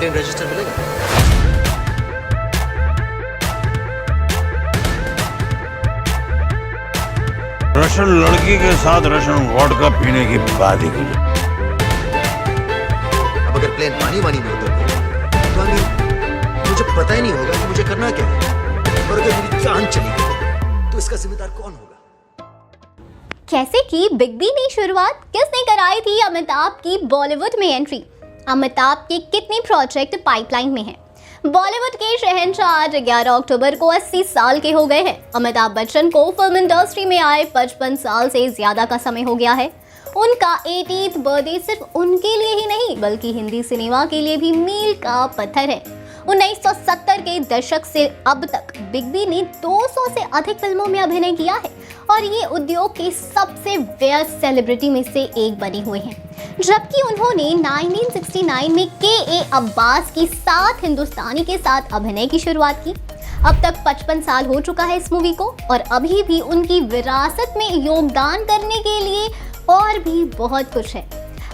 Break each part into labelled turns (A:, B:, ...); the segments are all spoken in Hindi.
A: कंप्लेंट रजिस्टर मिलेगा?
B: रशियन लड़की के साथ रशियन वोडका पीने की बात ही कुछ।
A: अब अगर प्लेन पानी वानी में उतर गया तो मुझे पता ही नहीं होगा कि मुझे करना क्या है, और अगर मेरी जान चली गई तो इसका जिम्मेदार कौन होगा?
C: कैसे की बिग बी ने शुरुआत, किसने कराई थी अमिताभ की बॉलीवुड में एंट्री, अमिताभ के कितने प्रोजेक्ट पाइपलाइन में हैं? बॉलीवुड के शहंशाह आज 11 अक्टूबर को 80 साल के हो गए हैं। अमिताभ बच्चन को फिल्म इंडस्ट्री में आए 55 साल से ज्यादा का समय हो गया है। उनका 80th बर्थडे सिर्फ उनके लिए ही नहीं बल्कि हिंदी सिनेमा के लिए भी मील का पत्थर है। 1970 के दशक से अब तक बिग बी ने 200 से अधिक फिल्मों में अभिनय किया है और ये उद्योग के सबसे व्यस्त सेलिब्रिटी में से एक बने हुए हैं। जबकि उन्होंने 1969 में के.ए. अब्बास की 7 हिंदुस्तानी के साथ अभिनय की शुरुआत की। अब तक 55 साल हो चुका है इस मूवी को और अभी भी उनकी विरासत में योगदान करने के लिए और भी बहुत कुछ है।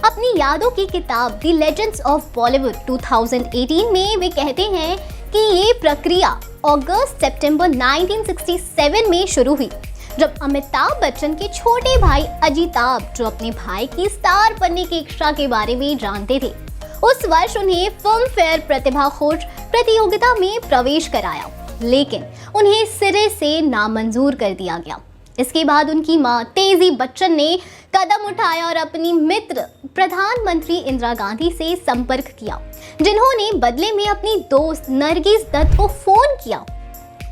C: अपनी यादों की किताब द लेजेंड्स ऑफ बॉलीवुड 2018 में वे कहते हैं कि ये प्रक्रिया अगस्त सितंबर 1967 में शुरू हुई, जब अमिताभ बच्चन के छोटे भाई अजिताभ, जो अपने भाई की स्टार बनने की इच्छा के बारे में जानते थे, उस वर्ष उन्हें फिल्म फेयर प्रतिभा खोज प्रतियोगिता में प्रवेश कराया, लेकिन उन्हें सिरे से नामंजूर कर दिया गया। इसके बाद उनकी मां तेजी बच्चन ने कदम उठाया और अपनी मित्र प्रधानमंत्री इंदिरा गांधी से संपर्क किया, जिन्होंने बदले में अपनी दोस्त नरगिस दत्त को फोन किया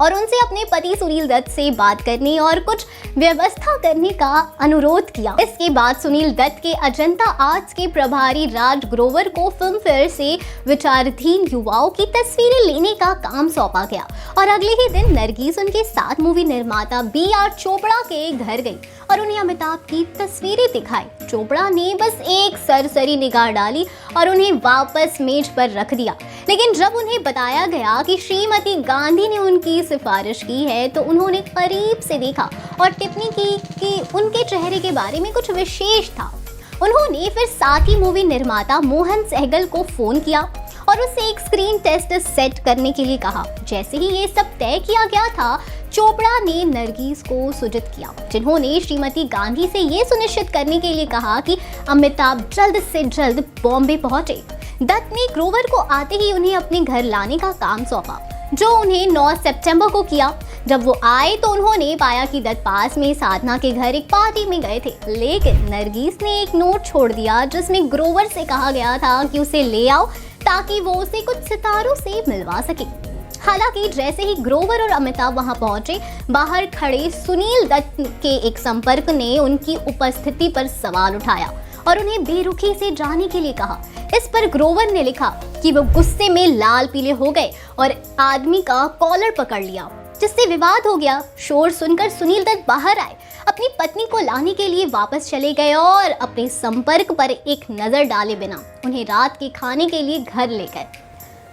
C: और उनसे अपने पति सुनील दत्त से बात करने और कुछ व्यवस्था करने का अनुरोध किया। इसके बाद सुनील दत्त के अजंता आर्ट्स के प्रभारी राज ग्रोवर को फिल्म फेयर से विचाराधीन युवाओं की तस्वीरें लेने का काम सौंपा गया और अगले ही दिन नरगिस उनके साथ मूवी निर्माता B.R. चोपड़ा के घर गई और उन्हें अमिताभ की तस्वीरें दिखाई। चोपड़ा ने बस एक सरसरी निगाह डाली और उन्हें वापस मेज पर रख दिया, लेकिन जब उन्हें बताया गया कि श्रीमती गांधी ने उनकी सिफारिश की है तो उन्होंने करीब से देखा और टिप्पणी की कि उनके चेहरे के बारे में कुछ विशेष था। उन्होंने फिर साथ ही मूवी निर्माता मोहन सहगल को फोन किया और उससे एक स्क्रीन टेस्ट सेट करने के लिए कहा। जैसे ही ये सब तय किया गया था, चोपड़ा ने नरगिस को सूचित किया, जिन्होंने श्रीमती गांधी से ये सुनिश्चित करने के लिए कहा कि अमिताभ जल्द से जल्द बॉम्बे पहुंचे। दत्त ने ग्रोवर को आते ही उन्हें अपने घर लाने का काम सौंपा, जो उन्हें 9 सितंबर को किया। जब वो आए तो उन्होंने पाया कि दत्त पास में साधना के घर एक पार्टी में गए थे, लेकिन नरगिस ने एक नोट छोड़ दिया जिसमें ग्रोवर से कहा गया था कि उसे ले आओ ताकि वो उसे कुछ सितारों से मिलवा सके। हालांकि जैसे ही ग्रोवर और अमिताभ वहां पहुंचे, बाहर खड़े सुनील दत्त के एक संपर्क ने उनकी उपस्थिति पर सवाल उठाया और उन्हें बेरुखी से जाने के लिए कहा। इस पर ग्रोवर ने लिखा कि वो गुस्से में लाल पीले हो गए और आदमी का कॉलर पकड़ लिया, जिससे विवाद हो गया। शोर सुनकर सुनील दत्त बाहर आए, अपनी पत्नी को लाने के लिए वापस चले गए और अपने संपर्क पर एक नजर डाले बिना उन्हें रात के खाने के लिए घर ले गए।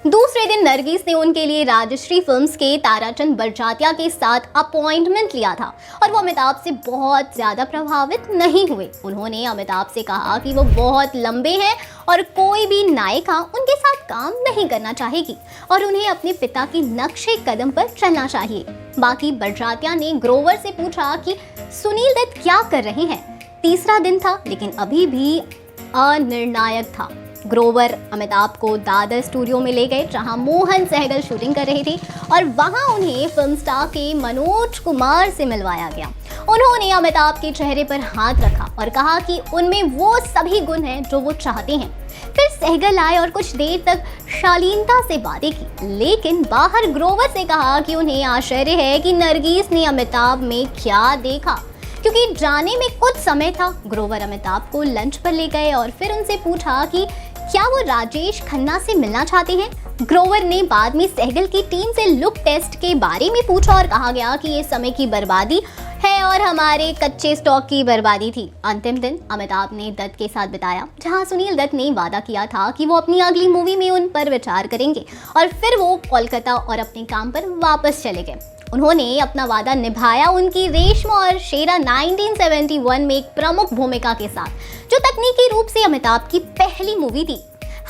C: दूसरे दिन नरगिस ने उनके लिए राजश्री फिल्म्स के ताराचंद बरजातिया के साथ अपॉइंटमेंट लिया था और वो अमिताभ से बहुत ज़्यादा प्रभावित नहीं हुए। उन्होंने अमिताभ से कहा कि वो बहुत लंबे हैं और कोई भी नायिका उनके साथ काम नहीं करना चाहेगी और उन्हें अपने पिता के नक्शे कदम पर चलना चाहिए। बाकी बरजातिया ने ग्रोवर से पूछा कि सुनील दत्त क्या कर रहे हैं। तीसरा दिन था, लेकिन अभी भी अनिर्णायक था। ग्रोवर अमिताभ को दादर स्टूडियो में ले गए, जहां मोहन सहगल शूटिंग कर रहे थे और वहां उन्हें फिल्म स्टार के मनोज कुमार से मिलवाया गया। उन्होंने अमिताभ के चेहरे पर हाथ रखा और कहा कि उनमें वो सभी गुण हैं जो वो चाहते हैं। फिर सहगल आए और कुछ देर तक शालीनता से बातें की, लेकिन बाहर ग्रोवर से कहा कि उन्हें आश्चर्य है कि नरगिस ने अमिताभ में क्या देखा, क्योंकि जाने में कुछ समय था। ग्रोवर अमिताभ को लंच पर ले गए और फिर उनसे पूछा कि क्या वो राजेश खन्ना से मिलना चाहते हैं। ग्रोवर ने बाद में सहगल की टीम से लुक टेस्ट के बारे में पूछा और कहा गया कि ये समय की बर्बादी है और हमारे कच्चे स्टॉक की बर्बादी थी। अंतिम दिन अमिताभ ने दत्त के साथ बिताया, जहां सुनील दत्त ने वादा किया था कि वो अपनी अगली मूवी में उन पर विचार करेंगे और फिर वो कोलकाता और अपने काम पर वापस चले गए। उन्होंने अपना वादा निभाया उनकी रेशमा और शेरा 1971 में एक प्रमुख भूमिका के साथ, जो तकनीकी रूप से अमिताभ की पहली मूवी थी।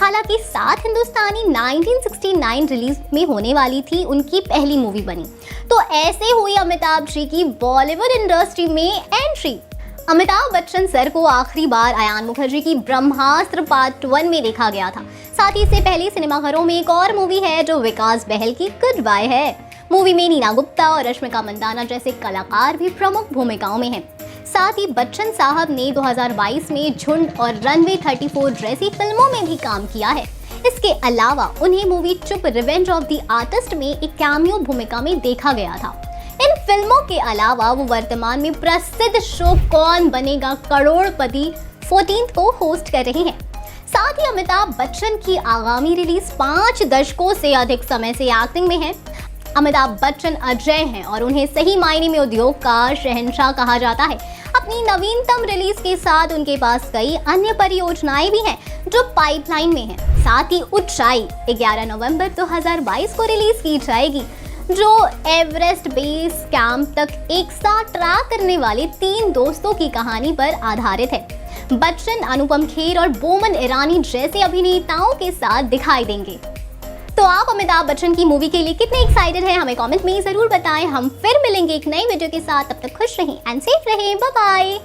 C: हालांकि साथ हिंदुस्तानी 1969 रिलीज में होने वाली थी उनकी पहली मूवी बनी। तो ऐसे हुई अमिताभ जी की बॉलीवुड इंडस्ट्री में एंट्री। अमिताभ बच्चन सर को आखिरी बार अयान मुखर्जी की ब्रह्मास्त्र पार्ट 1 में देखा गया था। साथ ही इससे पहले सिनेमाघरों में एक और मूवी है जो विकास बहल की गुड बाय है। मूवी में नीना गुप्ता और रश्मिका मंदाना जैसे कलाकार भी प्रमुख भूमिकाओं में हैं। साथ ही बच्चन साहब ने 2022 में झुंड और रनवे 34 जैसी फिल्मों में भी काम किया है। इसके अलावा उन्हें मूवी चुप रिवेंज ऑफ द आर्टिस्ट में एक कैमियो भूमिका में देखा गया था। इन फिल्मों के अलावा वो वर्तमान में प्रसिद्ध शो कौन बनेगा करोड़पति 14 को होस्ट कर रहे हैं। साथ ही अमिताभ बच्चन की आगामी रिलीज 5 दशकों से अधिक समय से एक्टिंग में है। अमिताभ बच्चन अजय हैं और उन्हें सही मायने में उद्योग का शहंशाह कहा जाता है। अपनी नवीनतम रिलीज के साथ उनके पास कई अन्य परियोजनाएं भी हैं जो पाइपलाइन में हैं। साथ ही ऊंचाई 11 नवंबर 2022 को रिलीज की जाएगी, जो एवरेस्ट बेस कैंप तक एक साथ ट्रैक करने वाले 3 दोस्तों की कहानी पर आधारित है। बच्चन अनुपम खेर और बोमन ईरानी जैसे अभिनेताओं के साथ दिखाई देंगे। तो आप अमिताभ बच्चन की मूवी के लिए कितने एक्साइटेड हैं, हमें कमेंट में जरूर बताएं। हम फिर मिलेंगे एक नई वीडियो के साथ। तब तक खुश रहें एंड सेफ रहें। Bye bye.